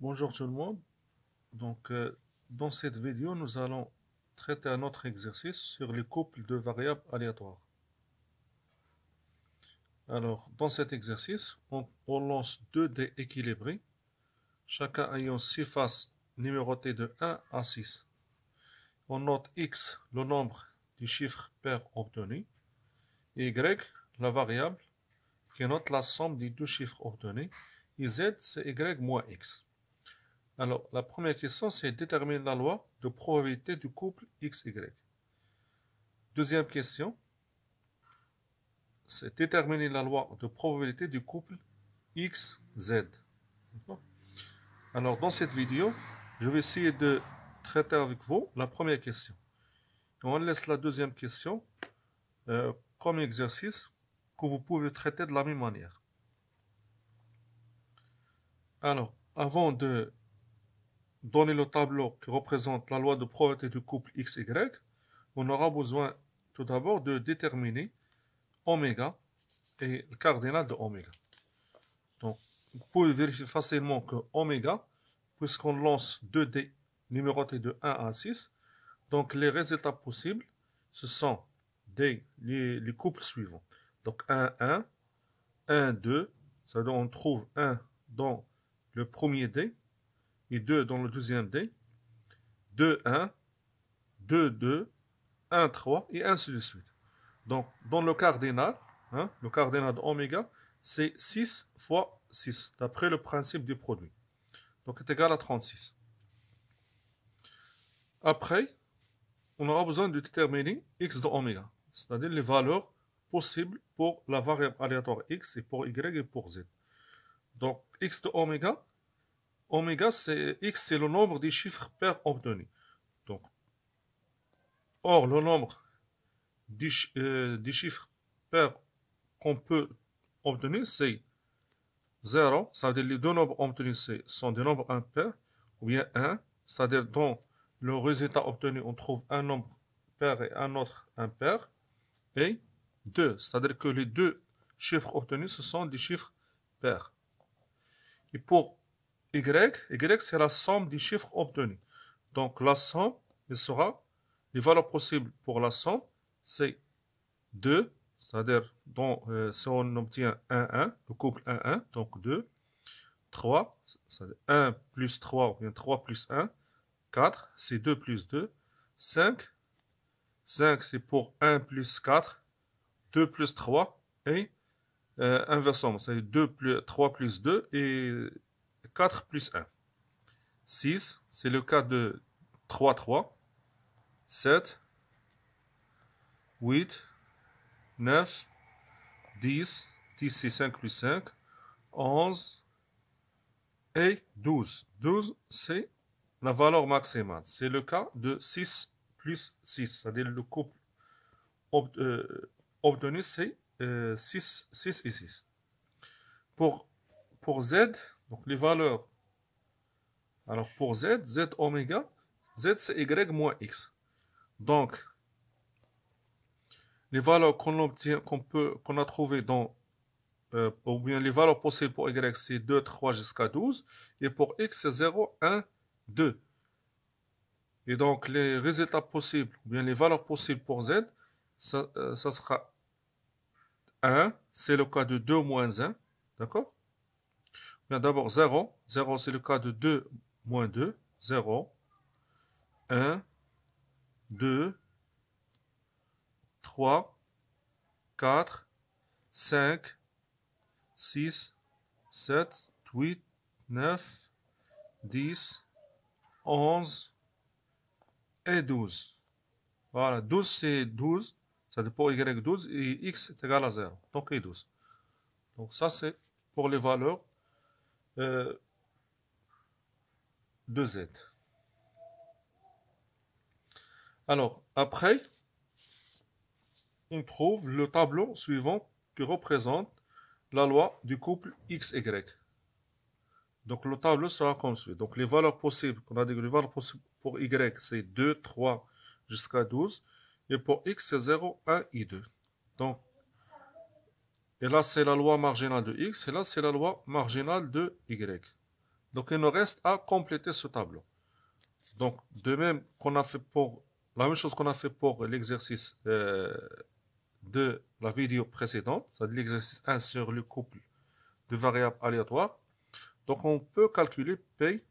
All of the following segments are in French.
Bonjour tout le monde. Dans cette vidéo, nous allons traiter un autre exercice sur les couples de variables aléatoires. Alors, dans cet exercice, on lance deux dés équilibrés, chacun ayant 6 faces numérotées de 1 à 6. On note x, le nombre des chiffres pairs obtenus, et y, la variable, qui note la somme des deux chiffres obtenus, et z, c'est y moins x. Alors, la première question, c'est déterminer la loi de probabilité du couple XY. Deuxième question, c'est déterminer la loi de probabilité du couple XZ. Alors, dans cette vidéo, je vais essayer de traiter avec vous la première question. On laisse la deuxième question comme exercice que vous pouvez traiter de la même manière. Alors, avant de donner le tableau qui représente la loi de probabilité du couple XY, on aura besoin tout d'abord de déterminer oméga et le cardinal de oméga. Donc, vous pouvez vérifier facilement que oméga, puisqu'on lance deux dés numérotés de 1 à 6, donc les résultats possibles, ce sont les couples suivants. Donc 1, 1, 1, 2, ça veut dire on trouve 1 dans le premier dé et 2 dans le deuxième dé, 2, 1, 2, 2, 1, 3 et ainsi de suite. Donc, dans le cardinal de oméga, c'est 6 fois 6, d'après le principe du produit. Donc, c'est égal à 36. Après, on aura besoin de déterminer x de oméga, c'est-à-dire les valeurs possibles pour la variable aléatoire x et pour y et pour z. Donc, x de oméga, x, c'est le nombre des chiffres pairs obtenus. Donc, or, le nombre des chiffres pairs qu'on peut obtenir, c'est 0, ça veut dire les deux nombres obtenus sont des nombres impairs, ou bien 1, c'est-à-dire dans le résultat obtenu, on trouve un nombre pair et un autre impair, et 2, c'est-à-dire que les deux chiffres obtenus, ce sont des chiffres pairs. Et pour y, c'est la somme des chiffres obtenus. Donc la somme, il sera, les valeurs possibles pour la somme, c'est 2, c'est-à-dire si on obtient 1, 1, le couple 1, 1, donc 2, 3, c'est-à-dire 1 plus 3, ou bien 3 plus 1, 4, c'est 2 plus 2, 5, 5 c'est pour 1 plus 4, 2 plus 3, et inversement, c'est 3 plus 2 et 4 plus 1. 6, c'est le cas de 3, 3, 7, 8, 9, 10, 10 c'est 5 plus 5, 11 et 12. 12 c'est la valeur maximale. C'est le cas de 6 plus 6, c'est-à-dire le couple obtenu c'est 6 et 6. Pour Z, donc les valeurs, alors pour Z, Z oméga, Z c'est Y moins X. Donc, les valeurs qu'on a trouvées dans, ou bien les valeurs possibles pour Y, c'est 2, 3 jusqu'à 12. Et pour X, c'est 0, 1, 2. Et donc, les résultats possibles, ou bien les valeurs possibles pour Z, ça sera 1, c'est le cas de 2 moins 1. D'accord? Bien d'abord 0. 0, c'est le cas de 2 moins 2. 0, 1, 2, 3, 4, 5, 6, 7, 8, 9, 10, 11 et 12. Voilà, 12 c'est 12, ça dépend pour Y 12 et X est égal à 0, donc et 12. Donc ça c'est pour les valeurs de Z. Alors, après, on trouve le tableau suivant qui représente la loi du couple XY. Donc, le tableau sera comme suit. Donc, les valeurs possibles, on a dit que les valeurs possibles pour Y, c'est 2, 3 jusqu'à 12. Et pour X, c'est 0, 1 et 2. Donc, et là, c'est la loi marginale de X. Et là, c'est la loi marginale de Y. Donc, il nous reste à compléter ce tableau. Donc, de même qu'on a fait pour la même chose qu'on a fait pour l'exercice de la vidéo précédente, c'est-à-dire l'exercice 1 sur le couple de variables aléatoires. Donc, on peut calculer P,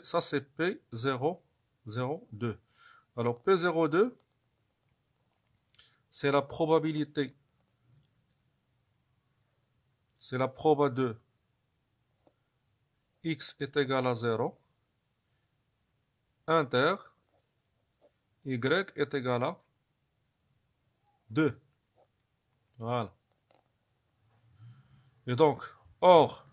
ça c'est P0, 0, 2. Alors, P02, c'est la probabilité, c'est la proba de x est égal à 0, inter, y est égal à 2. Voilà. Et donc, or,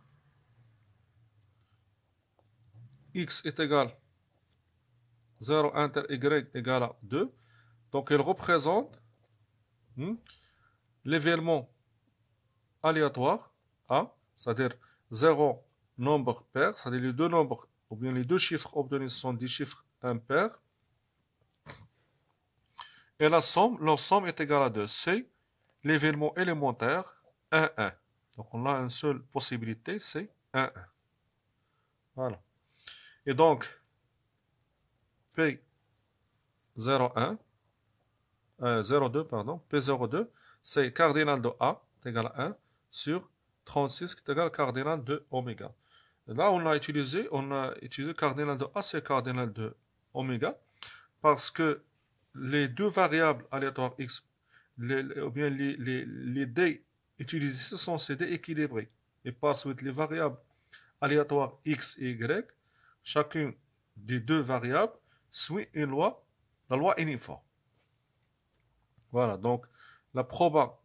x est égal à 0 inter y égale à 2. Donc, elle représente l'événement aléatoire A, c'est-à-dire 0 nombre pair, c'est-à-dire les deux nombres, ou bien les deux chiffres obtenus sont des chiffres impairs. Et la somme, leur somme est égale à 2. C'est l'événement élémentaire 1, 1. Donc, on a une seule possibilité, c'est 1, 1. Voilà. Et donc, P01, 02, pardon, P02, c'est cardinal de A est égal à 1 sur 36 qui est égal à cardinal de oméga. Et là, on a utilisé cardinal de A, c'est cardinal de oméga, parce que les deux variables aléatoires x, ou bien les dés utilisés sont ces dés équilibrés. Et par suite, les variables aléatoires x et y, chacune des deux variables suit une loi, la loi uniforme. Voilà, donc la proba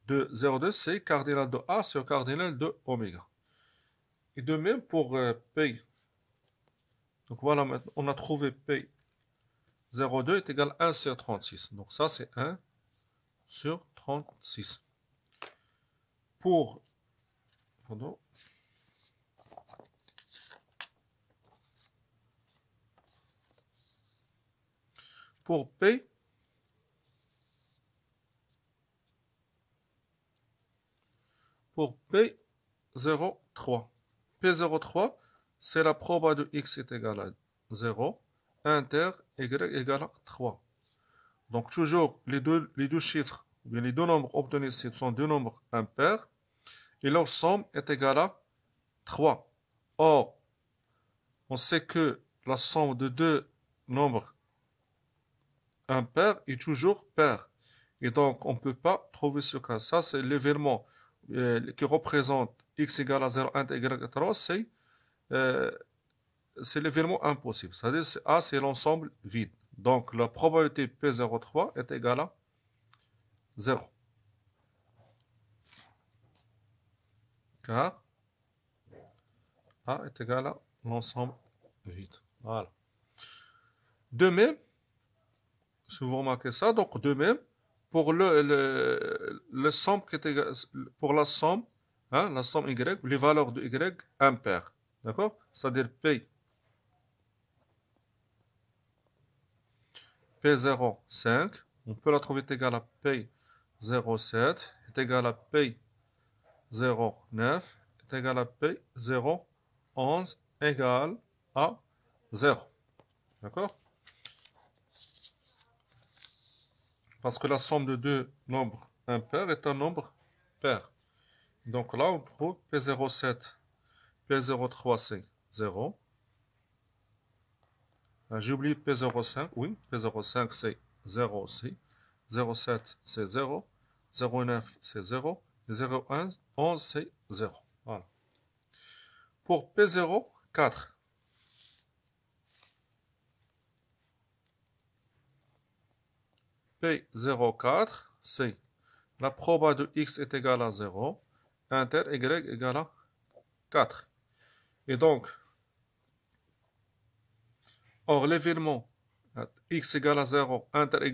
de 0,2, c'est cardinal de A sur cardinal de oméga. Et de même pour P. Donc voilà, maintenant, on a trouvé P 0,2 est égal à 1 sur 36. Donc ça, c'est 1 sur 36. Pour P, pour P03. P03, c'est la proba de x est égal à 0, inter y égale à 3. Donc toujours les deux chiffres, ou bien les deux nombres obtenus ici sont deux nombres impairs, et leur somme est égale à 3. Or, on sait que la somme de deux nombres impairs est toujours pair. Et donc, on ne peut pas trouver ce cas. Ça, c'est l'événement qui représente x égale à 0, 1, y égale à 3, c'est l'événement impossible. C'est-à-dire que A, c'est l'ensemble vide. Donc, la probabilité P03 est égale à 0. Car A est égal à l'ensemble vide. Voilà. De même, si vous remarquez ça, donc de même, pour le somme qui est égal, pour la somme y, les valeurs de y impaires. D'accord? C'est-à-dire P0, 5, on peut la trouver est égale à P07, est égale à P09, est égale à P011, égale à 0. D'accord? Parce que la somme de deux nombres impairs est un nombre pair. Donc là, on trouve P07, P03, c'est 0. J'ai oublié P05, oui, P05 c'est 0 aussi. 07 c'est 0. 09 c'est 0. Et 011 c'est 0. Voilà. Pour P04, P04, c'est la proba de x est égale à 0, inter y égale à 4. Et donc, or l'événement x égale à 0, inter y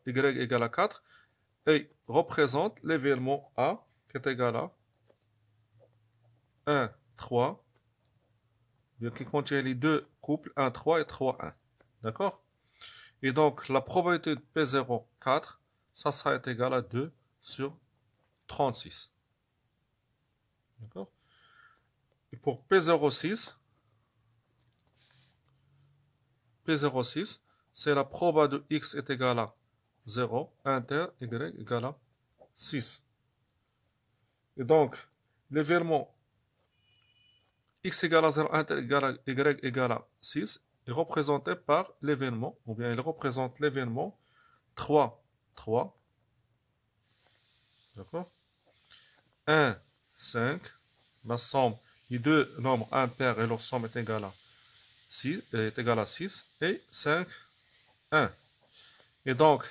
égale à 4, et représente l'événement A qui est égal à 1, 3, qui contient les deux couples 1, 3 et 3, 1. D'accord? Et donc, la probabilité de P04, ça sera égal à 2 sur 36. D'accord? Et pour P06, P06, c'est la proba de x est égal à 0, inter y égale à 6. Et donc, l'événement x égale à 0, inter égale à y égale à 6 est représenté par l'événement, ou bien il représente l'événement 3, 3, d'accord, 1, 5, la somme des deux nombres impairs et leur somme est égale à 6, et 5, 1. Et donc,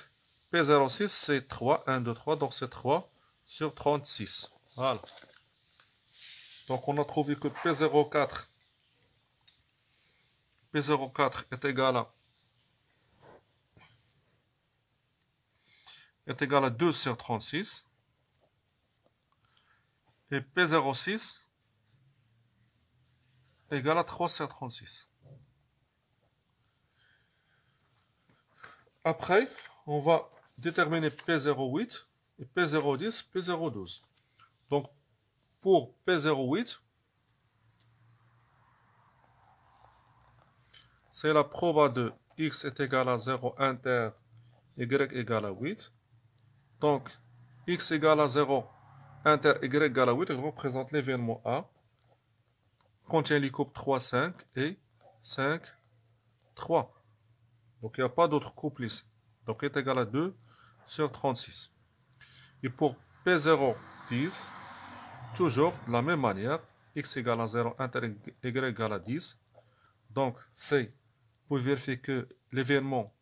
P06, c'est 3, 1, 2, 3, donc c'est 3 sur 36. Voilà. Donc, on a trouvé que P04 est égal à 2 sur 36. Et P06 est égal à 3 sur 36. Après, on va déterminer P08 et P010, P012. Donc, pour P08, c'est la proba de x est égal à 0 inter, y égale à 8. Donc, x égale à 0, inter, y égale à 8, elle représente l'événement A, contient les couples 3, 5 et 5, 3. Donc, il n'y a pas d'autre couple ici. Donc, est égal à 2 sur 36. Et pour P010, toujours de la même manière, x égale à 0, inter, y égale à 10. Donc, c'est pour vérifier que l'événement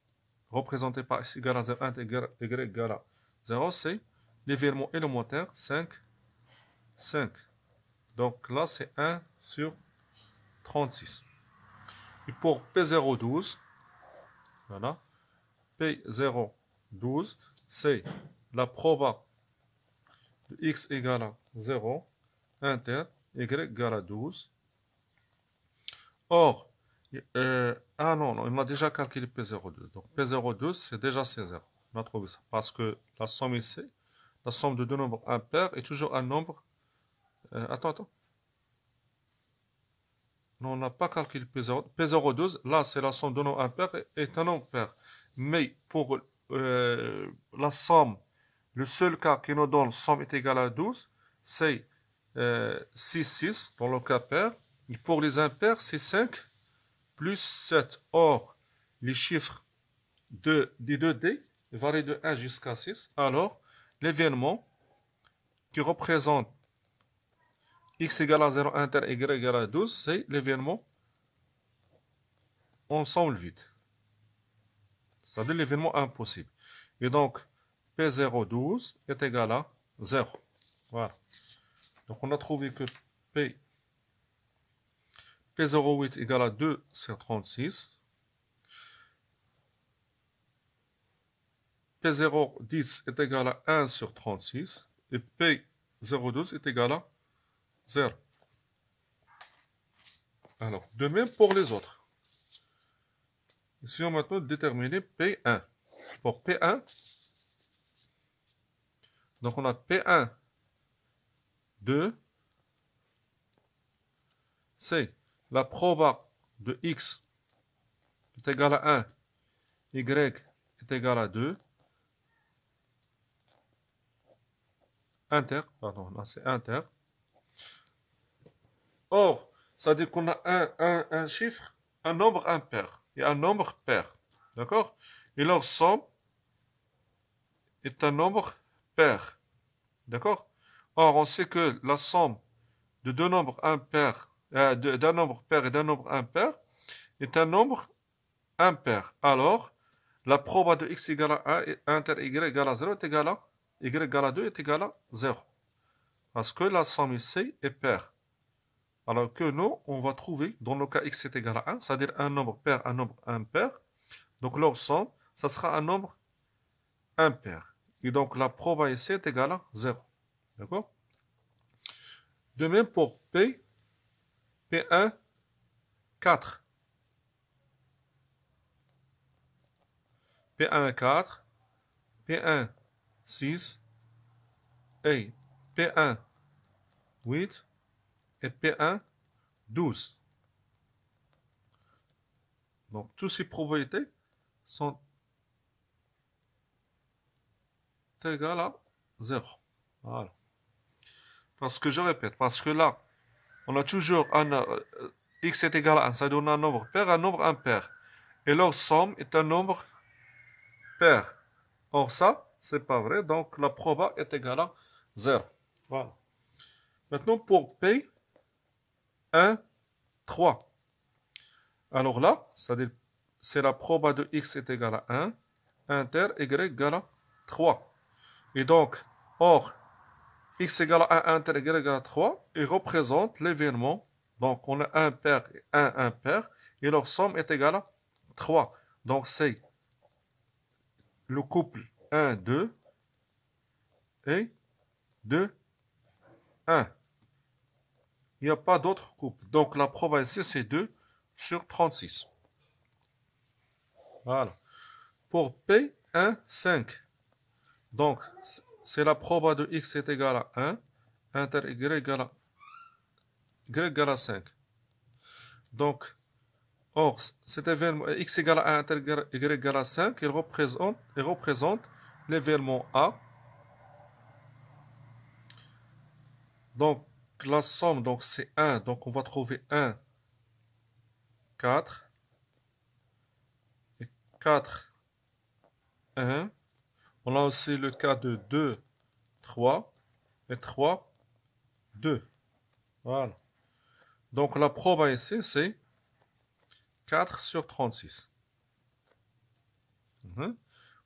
représenté par x égale à 0, inter, y égale à 0, c'est l'événement élémentaire 5, 5. Donc là, c'est 1 sur 36. Et pour P012, voilà, P012, c'est la proba de x égale à 0, inter, y égale à 12. Or, non, on a déjà calculé P02. Donc P02, c'est déjà C0. On a trouvé ça. Parce que la somme ici, la somme de deux nombres impairs est toujours un nombre. Attends. Non, on n'a pas calculé P0. P02, là, c'est la somme de nombres impairs et un nombre pair. Mais pour la somme, le seul cas qui nous donne somme est égale à 12, c'est 6, 6 dans le cas pair. Et pour les impairs, c'est 5 plus 7. Or, les chiffres des 2D varient de 1 jusqu'à 6. Alors, l'événement qui représente x égale à 0, inter, y égale à 12, c'est l'événement ensemble vide. C'est-à-dire l'événement impossible. Et donc, P012 est égal à 0. Voilà. Donc, on a trouvé que P08 égale à 2 sur 36. P010 est égal à 1 sur 36. Et P012 est égal à 0. Alors, de même pour les autres. Ici, on va maintenant déterminer P1. Pour P1, donc on a P1, 2, c'est la proba de x est égale à 1, y est égal à 2, inter, pardon, là c'est inter. Or, ça dit qu'on a un chiffre, un nombre impair et un nombre pair. D'accord? Et leur somme est un nombre pair. D'accord? Or, on sait que la somme de deux nombres impairs, d'un nombre pair et d'un nombre impair, est un nombre impair. Alors, la proba de x égale à 1 et inter y égale à 0 est égale à y égale à 2 est égale à 0. Parce que la somme ici est paire. Alors que nous, on va trouver, dans le cas x est égal à 1, c'est-à-dire un nombre pair, un nombre impair. Donc leur somme, ça sera un nombre impair. Et donc la proba ici est égale à 0. D'accord? De même pour P1, 4. P1, 4. P1, 6. Et P1, 8. Et P1, 12. Donc, toutes ces probabilités sont égales à 0. Voilà. Parce que je répète, parce que là, on a toujours x est égal à 1, ça donne un nombre pair, un nombre impair. Et leur somme est un nombre pair. Or ça, c'est pas vrai, donc la proba est égale à 0. Voilà. Maintenant, pour P, 1, 3. Alors là, c'est la proba de x est égale à 1, inter y égale à 3. Et donc, or, x égale à 1, inter y égale à 3, il représente l'événement. Donc, on a 1 pair et 1 impair, et leur somme est égale à 3. Donc, c'est le couple 1, 2 et 2, 1. Il n'y a pas d'autre couple. Donc, la probabilité, c'est 2 sur 36. Voilà. Pour P, 1, 5. Donc, c'est la proba de x est égal à 1, inter y égale à 5. Donc, or, cet événement, x égale à 1, inter y égale à 5, il représente l'événement A. Donc, la somme, donc c'est 1. Donc, on va trouver 1, 4. Et 4, 1. On a aussi le cas de 2, 3. Et 3, 2. Voilà. Donc, la proba ici, c'est 4 sur 36.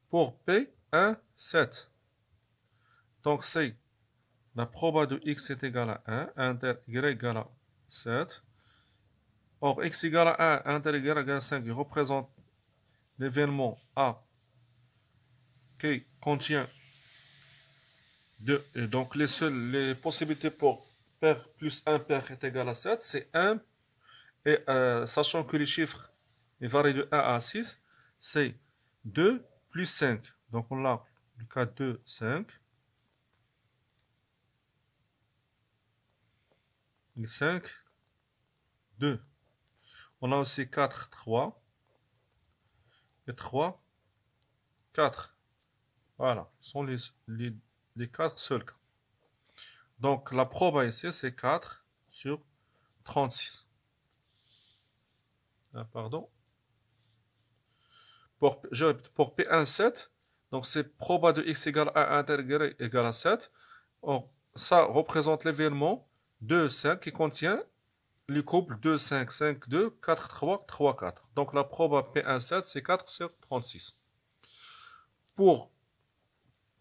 Pour P, 1, 7. Donc, c'est la proba de x est égal à 1, inter y égale à 7. Or, x égale à 1, inter y égale à 5, il représente l'événement A qui contient 2. Et donc, les possibilités pour pair plus 1 pair est égal à 7, c'est 1. Et sachant que les chiffres varient de 1 à 6, c'est 2 plus 5. Donc, on a le cas 2, 5. Et 5, 2. On a aussi 4, 3. Et 3, 4. Voilà, ce sont les 4 seuls cas. Donc, la proba ici, c'est 4 sur 36. Ah, pardon. Pour P1, 7, donc c'est proba de x égale à 1 intégré égale à 7. Or, ça représente l'événement 2, 5 qui contient le couple 2, 5, 5, 2, 4, 3, 3, 4. Donc, la proba P1, 7, c'est 4 sur 36. Pour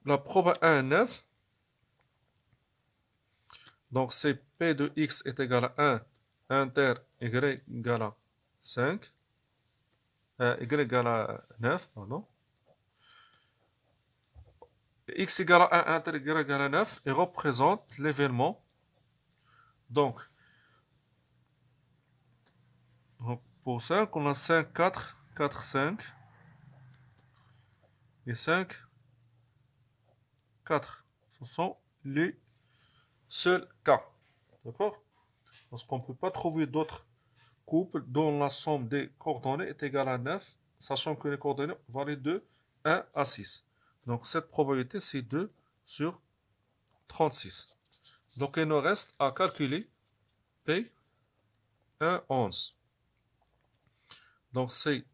la proba 1, 9, donc c'est P de x est égal à 1, inter y égale à 5, y égale à 9, pardon. X égale à 1, inter y égale à 9, et représente l'événement. Donc, pour 5, on a 5, 4, 4, 5, et 5, 4. Ce sont les seuls cas. D'accord? Parce qu'on ne peut pas trouver d'autres couples dont la somme des coordonnées est égale à 9, sachant que les coordonnées varient de 1 à 6. Donc cette probabilité, c'est 2 sur 36. Donc il nous reste à calculer P 1, 11. Donc c'est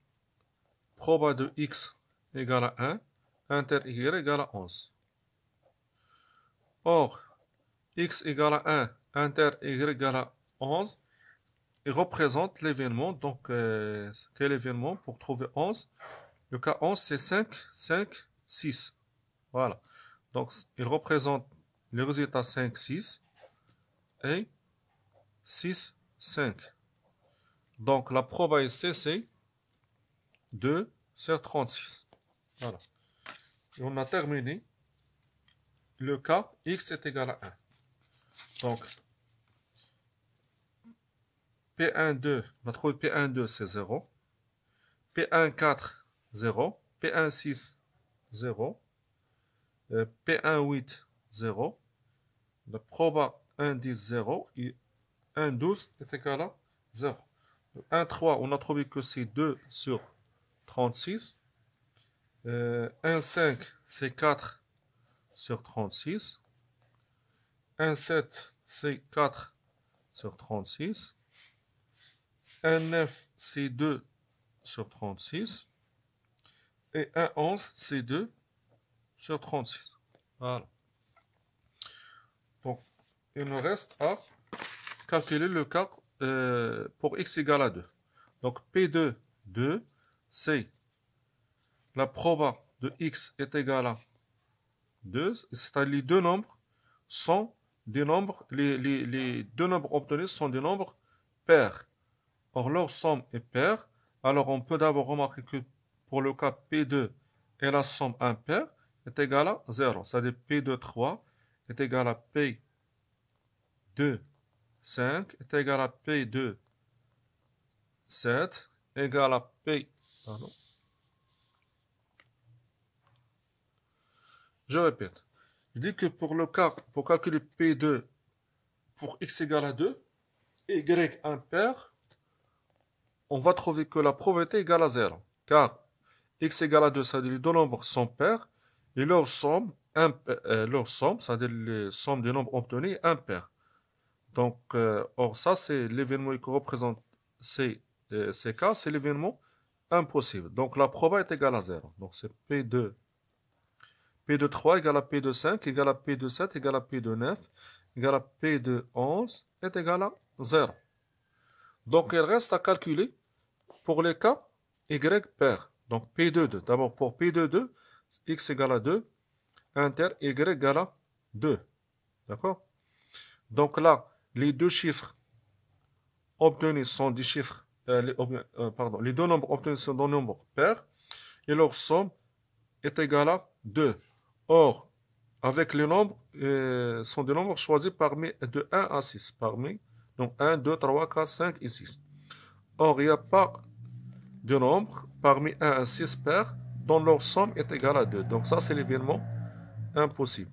proba de x égale à 1, inter y égale à 11. Or, x égale à 1, inter y égale à 11, il représente l'événement. Donc, quel événement pour trouver 11? Le cas 11, c'est 5, 5, 6. Voilà. Donc, il représente le résultat 5, 6 et 6, 5. Donc, la probabilité, c'est 2 sur 36. Voilà. Et on a terminé le cas x est égal à 1. Donc, P12, on a trouvé P12, c'est 0. P14, 0. P16, 0. P18, 0. Le proba indice 0. Et 1, 12 est égal à 0. 1, 3, on a trouvé que c'est 2 sur 36. 1, 5, c'est 4 sur 36. 1, 7, c'est 4 sur 36. 1, 9, c'est 2 sur 36. Et 1, 11, c'est 2 sur 36. Voilà. Donc, il nous reste à calculer le cas pour x égale à 2. Donc, P2, 2, c'est la proba de x est égale à 2, c'est-à-dire les deux nombres sont des nombres, les deux nombres obtenus sont des nombres pairs. Or, leur somme est paire. Alors, on peut d'abord remarquer que pour le cas P2 et la somme impaire est égale à 0. C'est-à-dire P2, 3 est égal à P2, 5 est égal à P2, 7 égal à P... Pardon. Je répète. Je dis que pour le cas, pour calculer P2 pour x égale à 2, y impair, on va trouver que la probabilité est égale à 0. Car x égale à 2, c'est-à-dire les deux nombres sont pairs, et leur somme, c'est-à-dire les sommes des nombres obtenus, est impaire. Donc, or ça, c'est l'événement qui représente ces cas, c'est l'événement impossible. Donc, la proba est égale à 0. Donc, c'est P2. P2 3 égale à P2 5 égale à P2 7 égale à P2 9 égale à P2 11 est égal à 0. Donc, il reste à calculer pour les cas y pair. Donc, P2 2. D'abord, pour P2 2, x égale à 2, inter y égale à 2. D'accord? Donc là, les deux chiffres obtenus sont des chiffres, les deux nombres obtenus sont des nombres pairs, et leur somme est égale à 2. Or, avec les nombres, sont des nombres choisis parmi de 1 à 6. Donc 1, 2, 3, 4, 5 et 6. Or, il n'y a pas de nombre parmi 1 à 6 pairs dont leur somme est égale à 2. Donc ça, c'est l'événement impossible.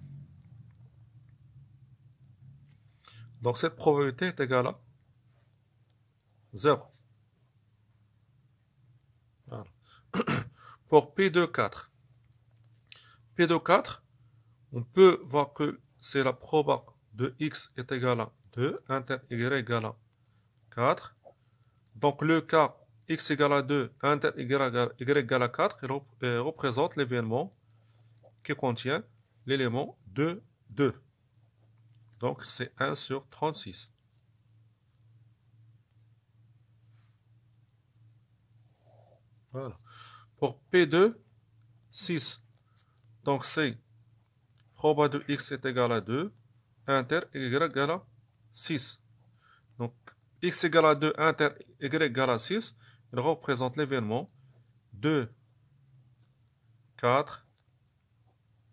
Donc cette probabilité est égale à 0. Voilà. Pour P2, 4. P2, 4, on peut voir que c'est la proba de x est égale à 2, inter y égale à 4. Donc le cas x égale à 2, inter y égale à 4, il représente l'événement qui contient l'élément 2, 2. Donc c'est 1 sur 36. Voilà. Pour P2, 6. Donc c'est proba de x est égal à 2, inter y égale à 6. Donc x égale à 2, inter y égale à 6, il représente l'événement 2, 4,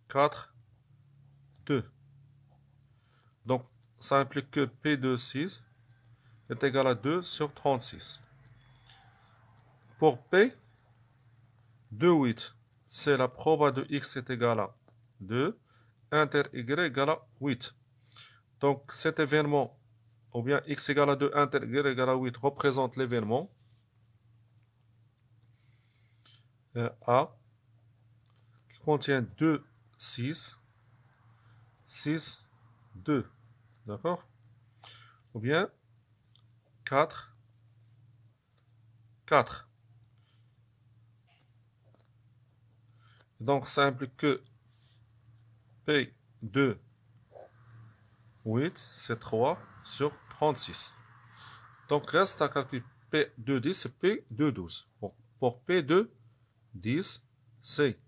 4, 2. Donc ça implique que P2, 6 est égal à 2 sur 36. Pour P, 2, 8, c'est la proba de x est égal à 2, inter y égale à 8. Donc cet événement, ou bien x égale à 2, inter y égale à 8, représente l'événement A qui contient 2, 6, 6, 2. D'accord? Ou bien 4, 4. Donc ça implique que P2, 8, c'est 3 sur 36. Donc reste à calculer P2, 10 et P2, 12. Bon, pour P2, 10, c'est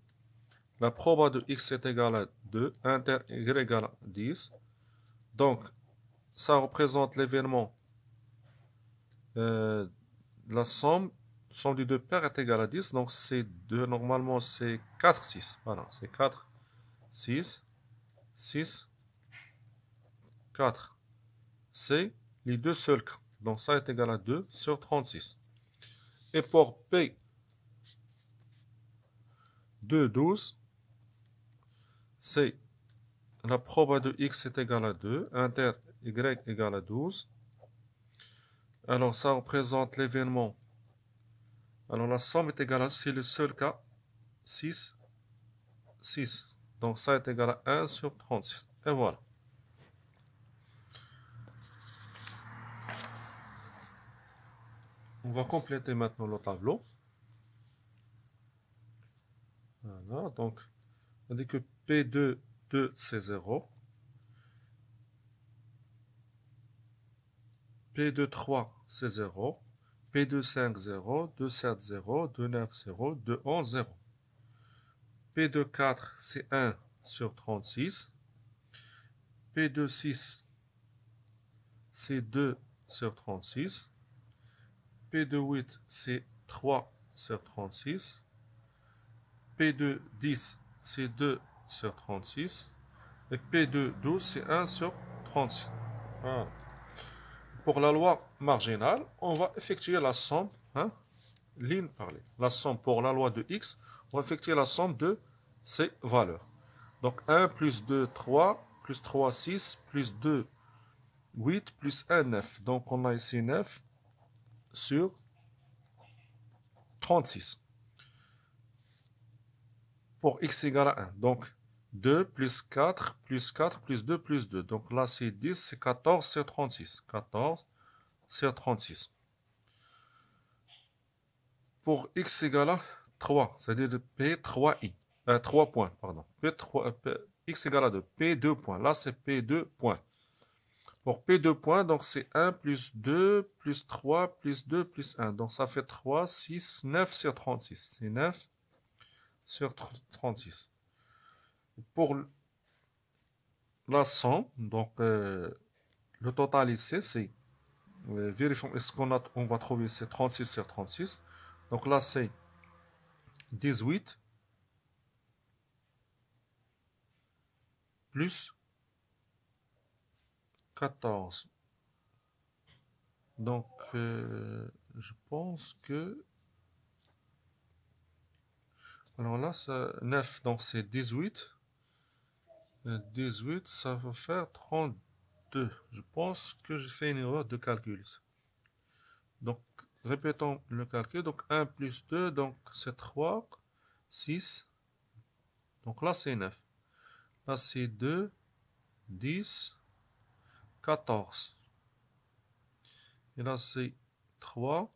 la proba de x est égale à 2, inter y égale à 10. Donc, ça représente l'événement, la somme des deux paires est égale à 10. Donc, c'est 2, normalement, c'est 4, 6. Voilà, c'est 4, 6, 6, 4. C'est les deux seuls cas. Donc, ça est égal à 2 sur 36. Et pour P, 2, 12, c'est la proba de x est égale à 2, inter y égale à 12. Alors, ça représente l'événement. Alors, la somme est égale à, c'est le seul cas, 6, 6. Donc, ça est égal à 1 sur 36. Et voilà. On va compléter maintenant le tableau. Voilà, donc, on dit que P2, 2, c'est 0. P2, 3, c'est 0. P2, 5, 0. 2, 7, 0. 2, 9, 0. 2, 11, 0. P2, 4, c'est 1 sur 36. P2, 6, c'est 2 sur 36. P2, 8, c'est 3 sur 36. P2, 10, c'est 2 sur 36. Et P2, 12, c'est 1 sur 36. Voilà. Pour la loi marginale, on va effectuer la somme, hein, ligne par ligne. La somme pour la loi de x, on va effectuer la somme de ces valeurs. Donc 1 plus 2, 3, plus 3, 6, plus 2, 8, plus 1, 9. Donc on a ici 9 sur 36. Pour x égale à 1. Donc 2 plus 4 plus 4 plus 2 plus 2. Donc là c'est 10, c'est 14 sur 36. 14 sur 36. Pour x égale à 3, c'est-à-dire de P3i. 3 points, pardon. X égale à 2. P2 points. Là c'est P2 points. Pour P2 points, donc c'est 1 plus 2 plus 3 plus 2 plus 1. Donc ça fait 3, 6, 9 sur 36. C'est 9 sur 36. Pour la somme, donc le total ici, c'est, vérifions, est-ce on va trouver, c'est 36 sur 36. Donc là, c'est 18 plus 14. Donc, je pense que... Alors là, ça, 9, donc c'est 18. 18, ça va faire 32. Je pense que j'ai fait une erreur de calcul. Donc, répétons le calcul. Donc, 1 plus 2, donc c'est 3, 6. Donc là, c'est 9. Là, c'est 2, 10, 14. Et là, c'est 3,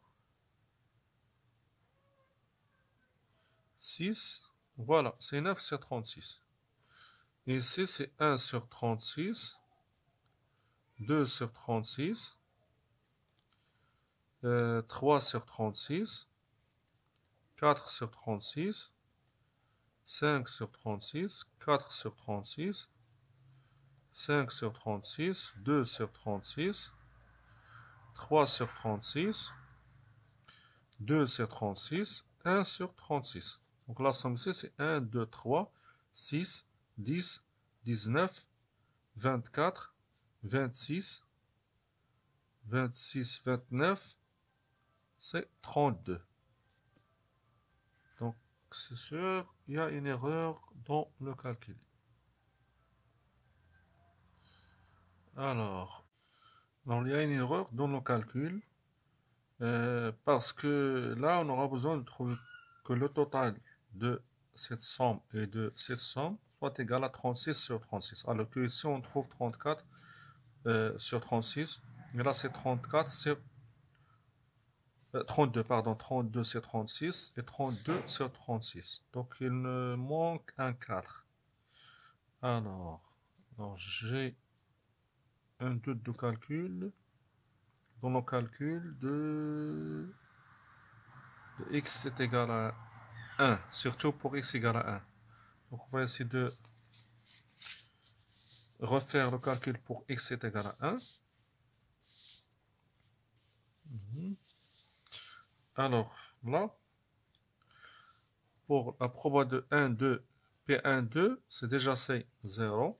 6. Voilà, c'est 9 sur 36. Et ici, c'est 1 sur 36, 2 sur 36, 3 sur 36, 4 sur 36, 5 sur 36, 4 sur 36, 5 sur 36, 2 sur 36, 3 sur 36, 2 sur 36, 1 sur 36. Donc la somme ici, c'est 1, 2, 3, 6, 10, 19, 24, 26, 26, 29, c'est 32. Donc, c'est sûr, il y a une erreur dans le calcul. Alors, il y a une erreur dans le calcul parce que là, on aura besoin de trouver que le total de cette somme et de cette somme soit égal à 36 sur 36. Alors que ici, on trouve 34 sur 36, mais là, c'est 34 sur 32, pardon, 32 sur 36 et 32 sur 36. Donc, il me manque un 4. Alors j'ai un doute de calcul. Dans le calcul de x est égal à 1, surtout pour x égale à 1. Donc, on va essayer de refaire le calcul pour x est égal à 1. Alors, là, pour la proba de 1, 2, P1, 2, c'est déjà c'est 0.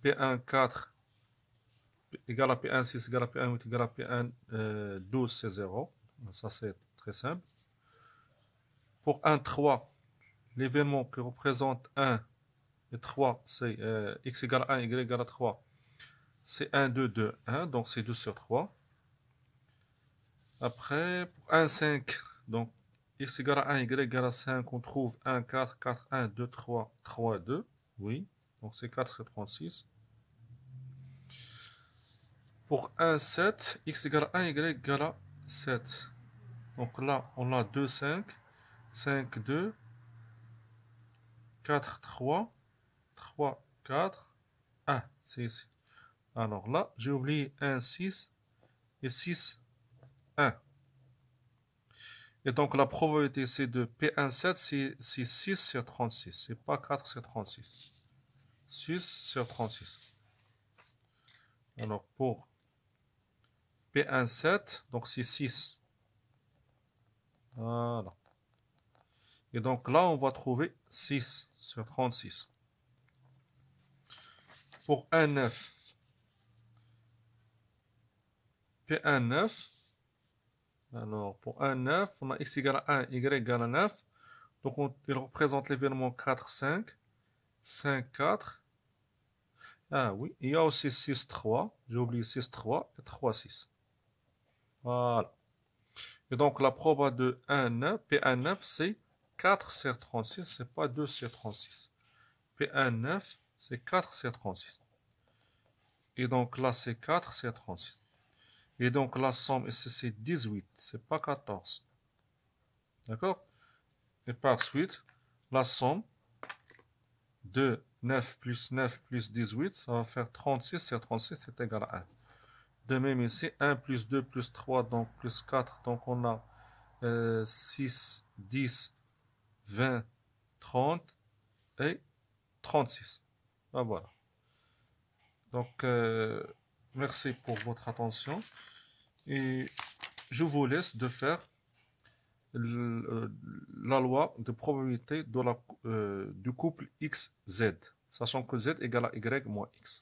P1, 4, égal à P1, 6, égal à P1, 8, égal à P1, 12, c'est 0. Ça, c'est très simple. Pour 1, 3, l'événement qui représente 1 et 3, c'est x égale à 1, y égale à 3. C'est 1, 2, 2, 1, donc c'est 2 sur 3. Après, pour 1, 5, donc x égale à 1, y égale à 5, on trouve 1, 4, 4, 1, 2, 3, 3, 2. Oui, donc c'est 4, c'est 36. Pour 1, 7, x égale à 1, y égale à 7. Donc là, on a 2, 5, 5, 2, 4, 3, 3, 4, 1, c'est ici. Alors là, j'ai oublié 1, 6 et 6, 1. Et donc la probabilité c'est de P17, c'est 6 sur 36. C'est pas 4 sur 36. 6 sur 36. Alors pour P17, donc c'est 6. Voilà. Et donc là, on va trouver 6 sur 36. Pour 1,9, P19, alors pour 1,9, on a x égale à 1, y égale à 9. Donc il représente l'événement 4, 5, 5, 4. Ah oui, il y a aussi 6, 3. J'ai oublié 6, 3 et 3, 6. Voilà. Et donc la proba de 1,9, P19, c'est 4 sur 36, c'est pas 2 sur 36. P19, c'est 4 sur 36. Et donc là, c'est 4 sur 36. Et donc la somme ici, c'est 18, c'est pas 14. D'accord? Et par suite, la somme de 9 plus 9 plus 18, ça va faire 36 sur 36, c'est égal à 1. De même ici, 1 plus 2 plus 3, donc plus 4, donc on a 6, 10, 20, 30 et 36. Ah, voilà. Donc, merci pour votre attention et je vous laisse de faire la loi de probabilité de du couple XZ, sachant que Z égale à Y moins X.